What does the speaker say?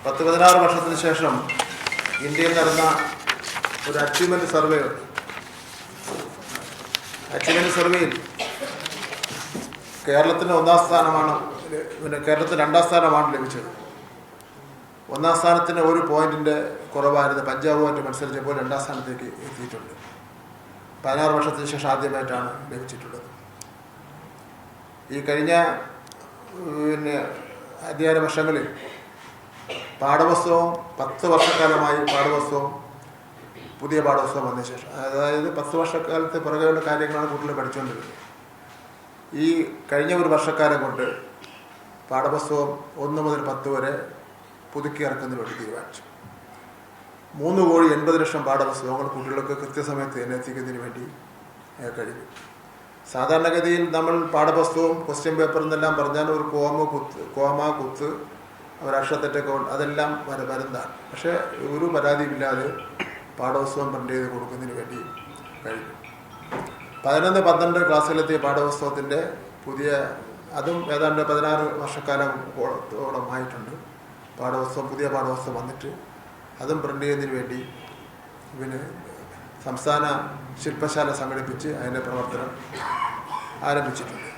10-16 വർഷത്തിന് ശേഷം ഇന്ത്യയിൽ നടന്ന ഒരു അച്ചീവ്മെൻറ്റ് സർവേ ഉണ്ട്. അച്ചീവ്മെൻറ്റ് സർവേയിൽ കേരളത്തിന് 1ാം സ്ഥാനമാണ്, പിന്നെ കേരളത്തിന് 2ാം സ്ഥാനമാണ് ലഭിച്ചത്. 1ാം സ്ഥാനത്തിന് ഒരു പോയിന്റിൻ്റെ കുറവായിരുന്നു. പഞ്ചാബുമായിട്ട് മത്സരിച്ചപ്പോൾ 2ാം സ്ഥാനത്തേക്ക് എത്തിയിട്ടുണ്ട്. 16 വർഷത്തിന് ശേഷം ആദ്യമായിട്ടാണ് ലഭിച്ചിട്ടുള്ളത്. ഈ കഴിഞ്ഞ അധ്യയന വർഷങ്ങളിൽ പാഠപുസ്തകവും 10 വർഷക്കാലമായി പാഠപുസ്തകവും പുതിയ പാഠപുസ്തകം വന്ന ശേഷം, അതായത് 10 വർഷക്കാലത്തെ പുറകെയുള്ള കാര്യങ്ങളാണ് കുട്ടികൾ പഠിച്ചുകൊണ്ടിരുന്നത്. ഈ കഴിഞ്ഞ ഒരു വർഷക്കാലം കൊണ്ട് പാഠപുസ്തകം 1 മുതൽ 10 വരെ പുതുക്കി ഇറക്കുന്നതിന് വേണ്ടി തീരുമാനിച്ചു. 3,80,00,000 പാഠപുസ്തകങ്ങൾ കുട്ടികൾക്ക് കൃത്യസമയത്ത് തന്നെ എത്തിക്കുന്നതിന് വേണ്ടി കഴിഞ്ഞു. സാധാരണഗതിയിൽ നമ്മൾ പാഠപുസ്തകവും ക്വസ്റ്റ്യൻ പേപ്പർ എന്നെല്ലാം പറഞ്ഞാൽ ഒരു കോമ കുത്ത് ഒരക്ഷരത്തെറ്റൊക്കെ അതെല്ലാം വരുന്നതാണ്. പക്ഷേ ഒരു പരാതിയില്ലാതെ പാഠപുസ്തകം പ്രിൻ്റ് ചെയ്ത് കൊടുക്കുന്നതിന് വേണ്ടി കഴിഞ്ഞു. 11-12 ക്ലാസ്സിലെത്തിയ പാഠപുസ്തകത്തിൻ്റെ അതും ഏതാണ്ട് 16 വർഷക്കാലത്തോളമായിട്ടുണ്ട്. പുതിയ പാഠപുസ്തകം വന്നിട്ട് അതും പ്രിൻ്റ് ചെയ്യുന്നതിന് വേണ്ടി സംസ്ഥാന ശില്പശാല സംഘടിപ്പിച്ച് അതിൻ്റെ പ്രവർത്തനം ആരംഭിച്ചിട്ടുണ്ട്.